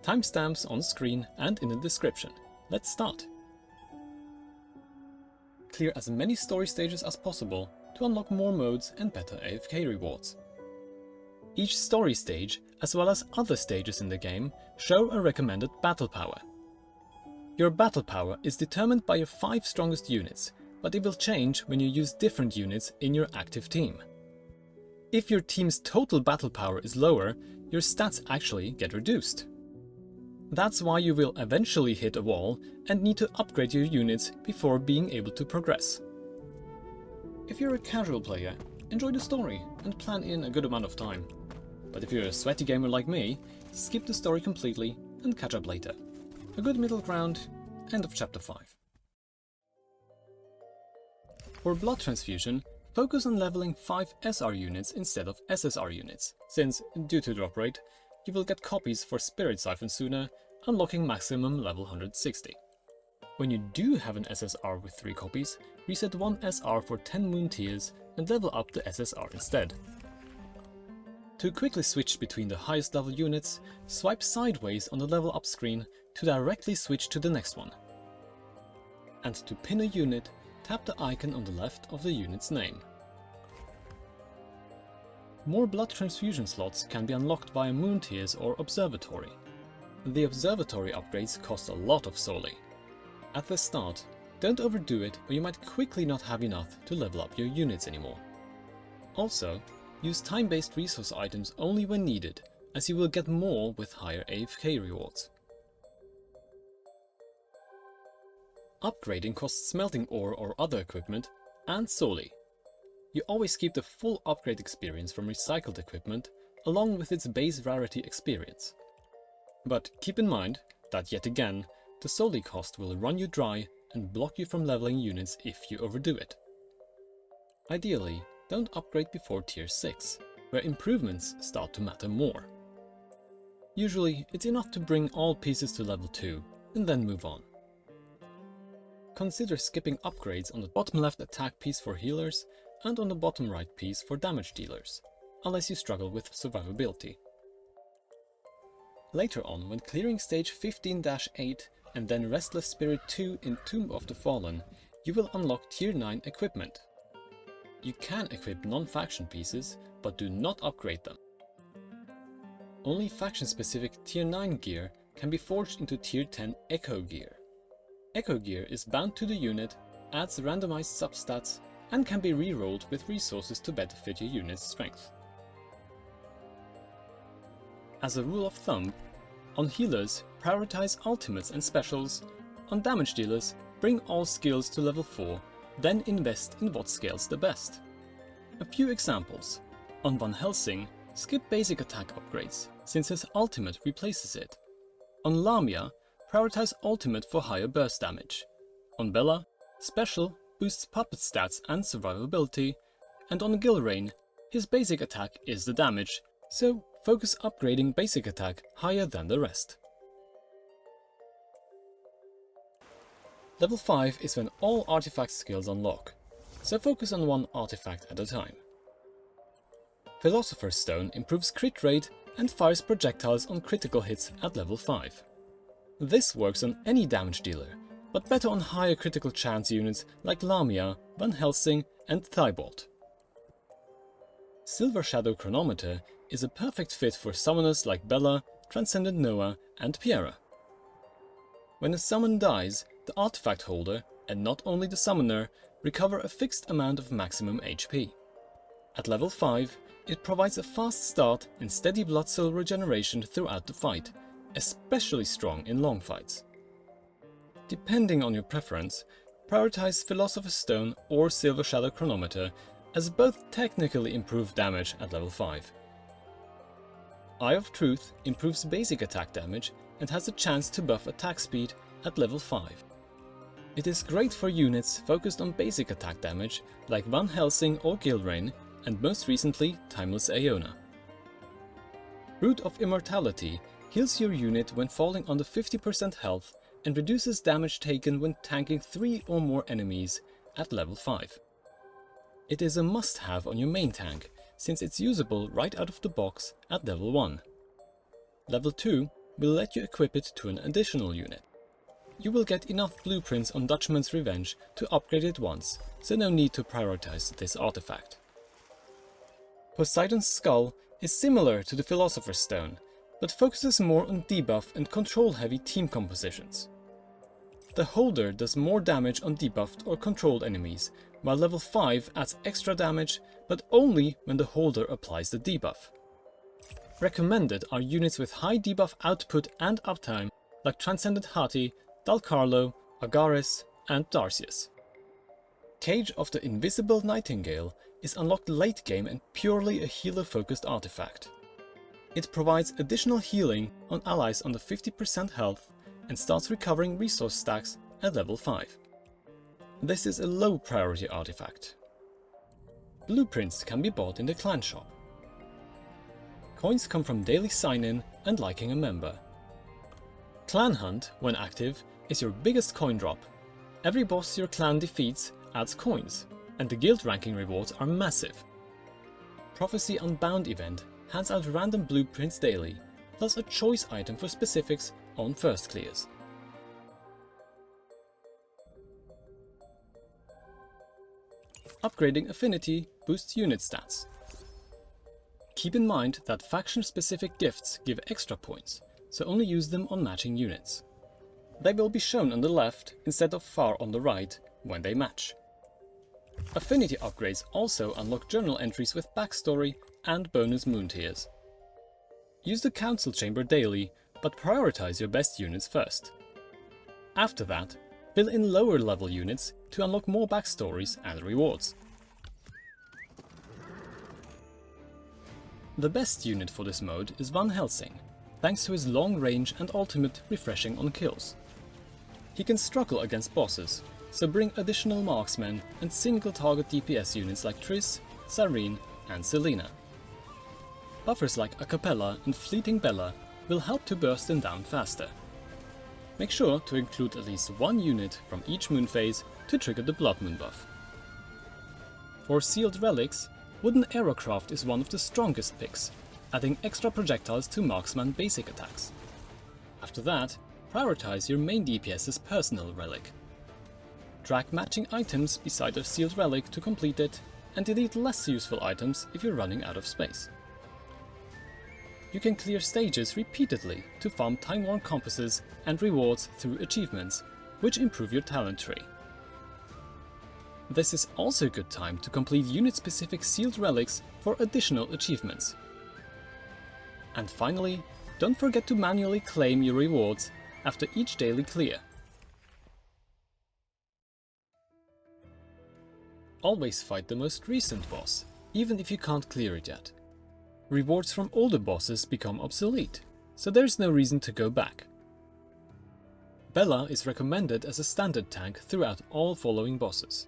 Timestamps on screen and in the description. Let's start! Clear as many story stages as possible to unlock more modes and better AFK rewards. Each story stage, as well as other stages in the game, show a recommended battle power. Your battle power is determined by your 5 strongest units, but it will change when you use different units in your active team. If your team's total battle power is lower, your stats actually get reduced. That's why you will eventually hit a wall and need to upgrade your units before being able to progress. If you're a casual player, enjoy the story and plan in a good amount of time. But if you're a sweaty gamer like me, skip the story completely and catch up later. A good middle ground, end of chapter 5. For blood transfusion, focus on leveling 5 SR units instead of SSR units, since, due to drop rate, you will get copies for Spirit Siphon sooner, unlocking maximum level 160. When you do have an SSR with 3 copies, reset 1 SR for 10 moon tiers and level up the SSR instead. To quickly switch between the highest level units, swipe sideways on the level up screen to directly switch to the next one. And to pin a unit, tap the icon on the left of the unit's name. More blood transfusion slots can be unlocked via moon tiers or observatory. The observatory upgrades cost a lot of soli. At the start, don't overdo it or you might quickly not have enough to level up your units anymore. Also, use time-based resource items only when needed, as you will get more with higher AFK rewards. Upgrading costs smelting ore or other equipment, and soli. You always keep the full upgrade experience from recycled equipment, along with its base rarity experience. But keep in mind that yet again, the soli cost will run you dry and block you from leveling units if you overdo it. Ideally, don't upgrade before tier 6, where improvements start to matter more. Usually, it's enough to bring all pieces to level 2, and then move on. Consider skipping upgrades on the bottom left attack piece for healers and on the bottom right piece for damage dealers, unless you struggle with survivability. Later on, when clearing stage 15-8 and then Restless Spirit 2 in Tomb of the Fallen, you will unlock tier 9 equipment. You can equip non-faction pieces, but do not upgrade them. Only faction-specific tier 9 gear can be forged into tier 10 Echo gear. Echo gear is bound to the unit, adds randomized substats, and can be re-rolled with resources to better fit your unit's strength. As a rule of thumb, on healers, prioritize ultimates and specials, on damage dealers, bring all skills to level 4, then invest in what scales the best. A few examples. On Van Helsing, skip basic attack upgrades, since his ultimate replaces it. On Lamia, prioritize ultimate for higher burst damage. On Bella, special boosts puppet stats and survivability, and on Gilrain, his basic attack is the damage, so focus upgrading basic attack higher than the rest. Level 5 is when all artifact skills unlock, so focus on one artifact at a time. Philosopher's Stone improves crit rate and fires projectiles on critical hits at level 5. This works on any damage dealer, but better on higher critical chance units like Lamia, Van Helsing and Thibault. Silver Shadow Chronometer is a perfect fit for summoners like Bella, Transcendent Noah and Piera. When a summon dies, the artifact holder, and not only the summoner, recover a fixed amount of maximum HP. At level 5, it provides a fast start and steady blood cell regeneration throughout the fight, especially strong in long fights. Depending on your preference, prioritize Philosopher's Stone or Silver Shadow Chronometer, as both technically improve damage at level 5. Eye of Truth improves basic attack damage and has a chance to buff attack speed at level 5. It is great for units focused on basic attack damage like Van Helsing or Gilrain, and most recently Timeless Aeona. Root of Immortality heals your unit when falling under 50% health and reduces damage taken when tanking 3 or more enemies at level 5. It is a must-have on your main tank, since it's usable right out of the box at level 1. Level 2 will let you equip it to an additional unit. You will get enough blueprints on Dutchman's Revenge to upgrade it once, so no need to prioritize this artifact. Poseidon's Skull is similar to the Philosopher's Stone, but focuses more on debuff and control-heavy team compositions. The holder does more damage on debuffed or controlled enemies, while level 5 adds extra damage, but only when the holder applies the debuff. Recommended are units with high debuff output and uptime, like Transcendent Hati, Dalcarlo, Agares, and Darcius. Cage of the Invisible Nightingale is unlocked late game and purely a healer-focused artifact. It provides additional healing on allies under 50% health and starts recovering resource stacks at level 5. This is a low priority artifact. Blueprints can be bought in the clan shop. Coins come from daily sign-in and liking a member. Clan Hunt, when active, is your biggest coin drop. Every boss your clan defeats adds coins, and the guild ranking rewards are massive. Prophecy Unbound event hands out random blueprints daily, plus a choice item for specifics on first clears. Upgrading Affinity boosts unit stats. Keep in mind that faction-specific gifts give extra points, so only use them on matching units. They will be shown on the left instead of far on the right when they match. Affinity upgrades also unlock journal entries with backstory and bonus moon tiers. Use the council chamber daily, but prioritize your best units first. After that, fill in lower level units to unlock more backstories and rewards. The best unit for this mode is Van Helsing, thanks to his long range and ultimate refreshing on kills. He can struggle against bosses, so bring additional marksmen and single target DPS units like Triss, Sarene and Selena. Buffers like Acapella and Fleeting Bella will help to burst them down faster. Make sure to include at least one unit from each moon phase to trigger the Blood Moon buff. For sealed relics, Wooden Aerocraft is one of the strongest picks, adding extra projectiles to marksman basic attacks. After that, prioritize your main DPS's personal relic. Drag matching items beside a sealed relic to complete it, and delete less useful items if you're running out of space. You can clear stages repeatedly to farm time-worn compasses and rewards through achievements, which improve your talent tree. This is also a good time to complete unit-specific sealed relics for additional achievements. And finally, don't forget to manually claim your rewards after each daily clear. Always fight the most recent boss, even if you can't clear it yet. Rewards from older bosses become obsolete, so there's no reason to go back. Bella is recommended as a standard tank throughout all following bosses.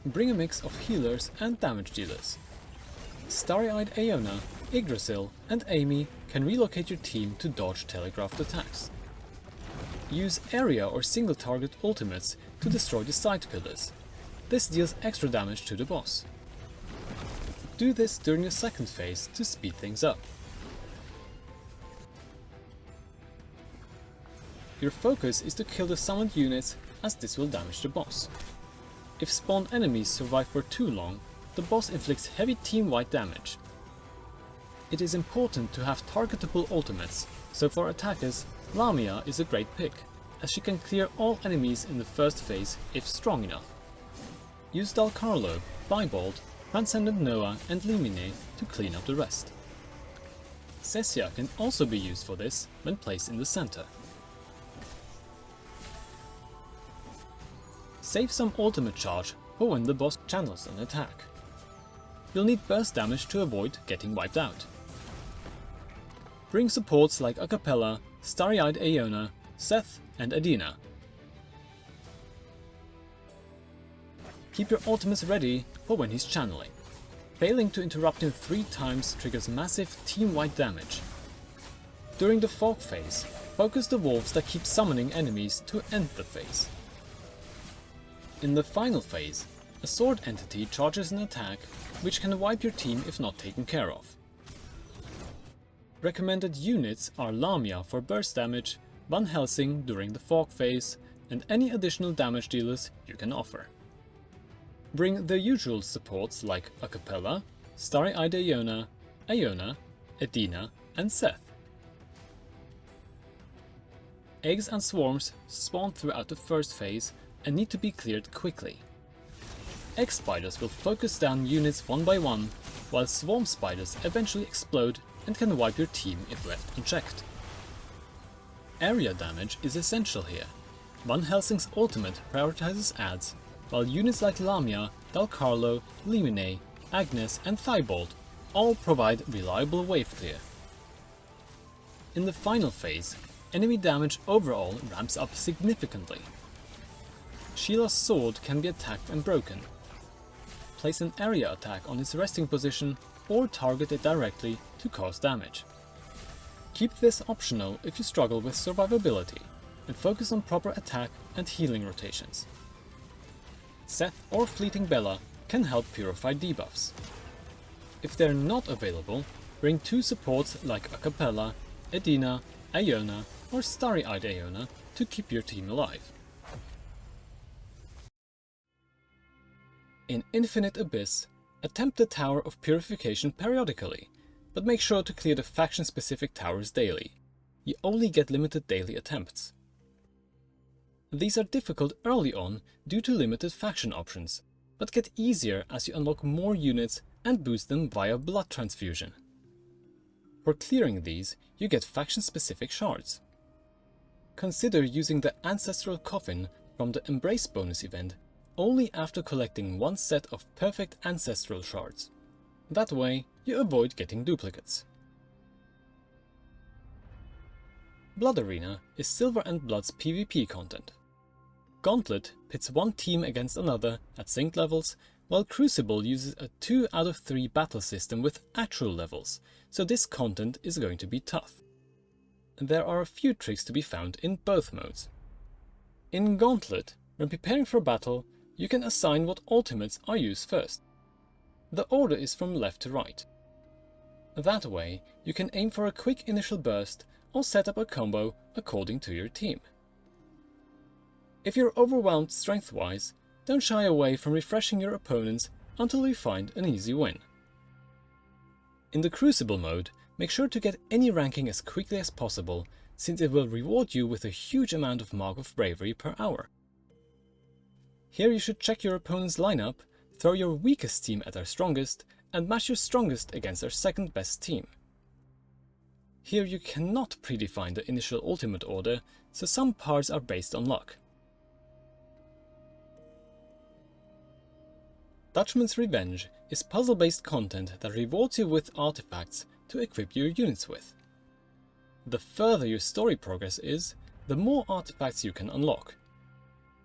Bring a mix of healers and damage dealers. Starry-Eyed Aeona, Yggdrasil and Amy can relocate your team to dodge telegraphed attacks. Use area or single target ultimates to destroy the side pillars. This deals extra damage to the boss. Do this during the second phase to speed things up. Your focus is to kill the summoned units, as this will damage the boss. If spawned enemies survive for too long, the boss inflicts heavy team-wide damage. It is important to have targetable ultimates, so for attackers, Lamia is a great pick, as she can clear all enemies in the first phase if strong enough. Use Dalcarlo, Piebald, Transcendent Noah and Limine to clean up the rest. Cessia can also be used for this when placed in the center. Save some ultimate charge for when the boss channels an attack. You'll need burst damage to avoid getting wiped out. Bring supports like Acapella, Starry-Eyed Aeona, Seth and Adina. Keep your ultimates ready for when he's channeling. Failing to interrupt him 3 times triggers massive team-wide damage. During the fog phase, focus the wolves that keep summoning enemies to end the phase. In the final phase, a sword entity charges an attack which can wipe your team if not taken care of. Recommended units are Lamia for burst damage, Van Helsing during the fog phase, and any additional damage dealers you can offer. Bring the usual supports like Acapella, Starry-Eyed Iona, Edina, and Seth. Eggs and swarms spawn throughout the first phase and need to be cleared quickly. Egg spiders will focus down units one by one, while swarm spiders eventually explode and can wipe your team if left unchecked. Area damage is essential here. Van Helsing's ultimate prioritizes adds, while units like Lamia, Dalcarlo, Limine, Agnes and Thibault all provide reliable wave clear. In the final phase, enemy damage overall ramps up significantly. Sheila's sword can be attacked and broken. Place an area attack on its resting position or target it directly to cause damage. Keep this optional if you struggle with survivability, and focus on proper attack and healing rotations. Seth or Fleeting Bella can help purify debuffs. If they're not available, bring two supports like Acapella, Edina, Iona or Starry-Eyed Iona to keep your team alive. In Infinite Abyss, attempt the Tower of Purification periodically, but make sure to clear the faction-specific towers daily. You only get limited daily attempts. These are difficult early on due to limited faction options, but get easier as you unlock more units and boost them via blood transfusion. For clearing these, you get faction-specific shards. Consider using the Ancestral Coffin from the Embrace bonus event only after collecting one set of perfect Ancestral shards. That way, you avoid getting duplicates. Blood Arena is Silver and Blood's PvP content. Gauntlet pits one team against another at synced levels, while Crucible uses a 2 out of 3 battle system with actual levels, so this content is going to be tough. There are a few tricks to be found in both modes. In Gauntlet, when preparing for battle, you can assign what ultimates are used first. The order is from left to right. That way, you can aim for a quick initial burst or set up a combo according to your team. If you're overwhelmed strength-wise, don't shy away from refreshing your opponents until you find an easy win. In the Crucible mode, make sure to get any ranking as quickly as possible, since it will reward you with a huge amount of Mark of Bravery per hour. Here you should check your opponent's lineup, throw your weakest team at their strongest, and match your strongest against their second best team. Here you cannot predefine the initial ultimate order, so some parts are based on luck. Dutchman's Revenge is puzzle-based content that rewards you with artifacts to equip your units with. The further your story progress is, the more artifacts you can unlock.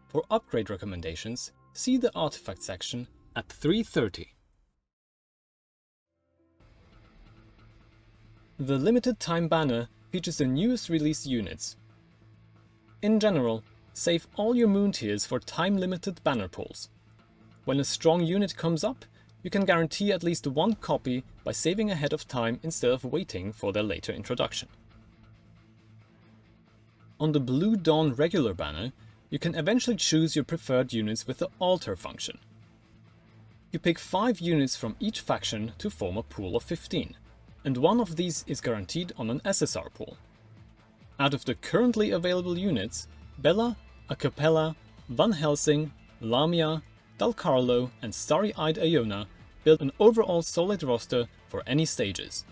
For upgrade recommendations, see the artifact section at 3:30. The limited time banner features the newest released units. In general, save all your moon tiers for time-limited banner pulls. When a strong unit comes up, you can guarantee at least one copy by saving ahead of time instead of waiting for their later introduction. On the Blue Dawn regular banner, you can eventually choose your preferred units with the alter function. You pick 5 units from each faction to form a pool of 15, and one of these is guaranteed on an SSR pool. Out of the currently available units, Bella, Acapella, Van Helsing, Lamia, Dalcarlo and Starry-Eyed Iona build an overall solid roster for any stages.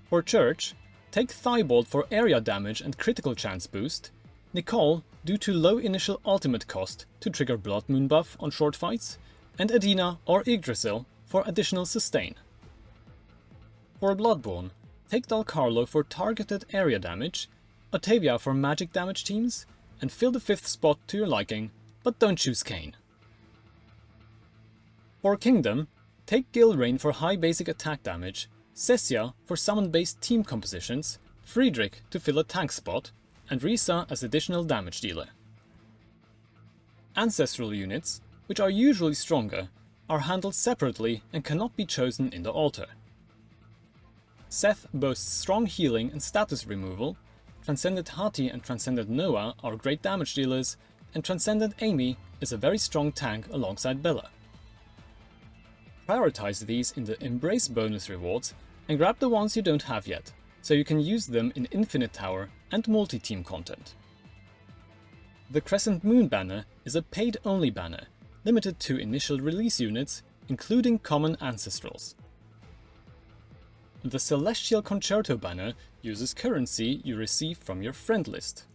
For Church, take Thibault for area damage and critical chance boost, Nicole due to low initial ultimate cost to trigger Blood Moon buff on short fights, and Edina or Yggdrasil for additional sustain. For Bloodborne, take Dalcarlo for targeted area damage, Otavia for magic damage teams, and fill the 5th spot to your liking, but don't choose Kayn. For Kingdom, take Gilrain for high basic attack damage, Cessia for summon-based team compositions, Friedrich to fill a tank spot, and Risa as additional damage dealer. Ancestral units, which are usually stronger, are handled separately and cannot be chosen in the altar. Seth boasts strong healing and status removal, Transcendent Hati and Transcendent Noah are great damage dealers, and Transcendent Amy is a very strong tank alongside Bella. Prioritize these in the Embrace bonus rewards and grab the ones you don't have yet, so you can use them in Infinite Tower and multi-team content. The Crescent Moon banner is a paid-only banner, limited to initial release units, including common ancestrals. The Celestial Concerto banner uses currency you receive from your friend list.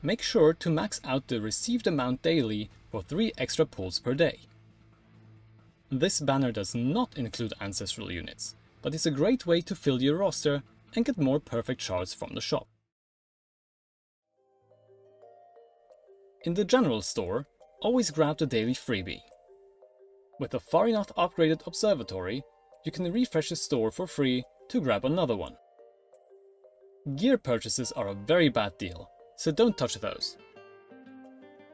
Make sure to max out the received amount daily for 3 extra pulls per day. This banner does not include ancestral units, but is a great way to fill your roster and get more perfect shards from the shop. In the general store, always grab the daily freebie. With a far enough upgraded observatory, you can refresh the store for free to grab another one. Gear purchases are a very bad deal, so don't touch those.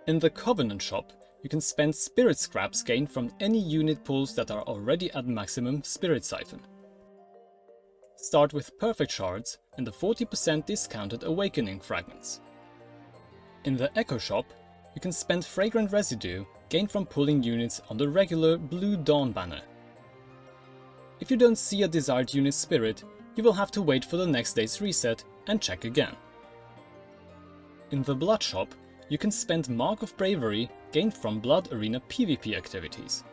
In the Covenant shop, you can spend spirit scraps gained from any unit pulls that are already at maximum spirit siphon. Start with perfect shards and the 40% discounted awakening fragments. In the Echo shop, you can spend fragrant residue gained from pulling units on the regular Blue Dawn banner. If you don't see a desired unit spirit, you will have to wait for the next day's reset and check again. In the Blood shop, you can spend Mark of Bravery gained from Blood Arena PvP activities.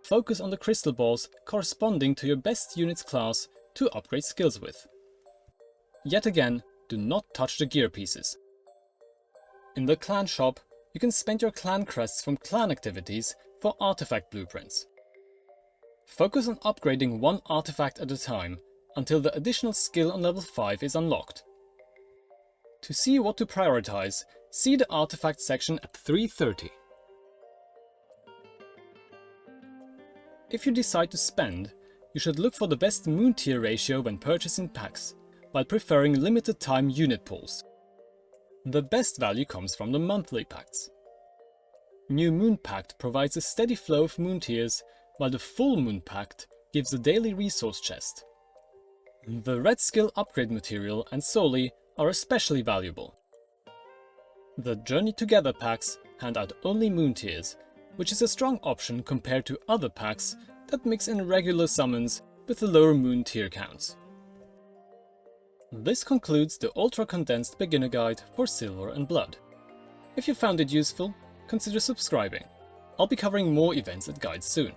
Focus on the crystal balls corresponding to your best unit's class to upgrade skills with. Yet again, do not touch the gear pieces. In the Clan shop, you can spend your clan crests from clan activities for artifact blueprints. Focus on upgrading one artifact at a time until the additional skill on level 5 is unlocked. To see what to prioritize, see the artifact section at 3:30. If you decide to spend, you should look for the best moon tier ratio when purchasing packs, while preferring limited time unit pulls. The best value comes from the monthly pacts. New Moon Pact provides a steady flow of moon tiers, while the Full Moon Pact gives a daily resource chest. The Red Skill upgrade material and Soli are especially valuable. The Journey Together packs hand out only moon tiers, which is a strong option compared to other packs that mix in regular summons with the lower moon tier counts. This concludes the Ultra-Condensed beginner guide for Silver and Blood. If you found it useful, consider subscribing. I'll be covering more events and guides soon.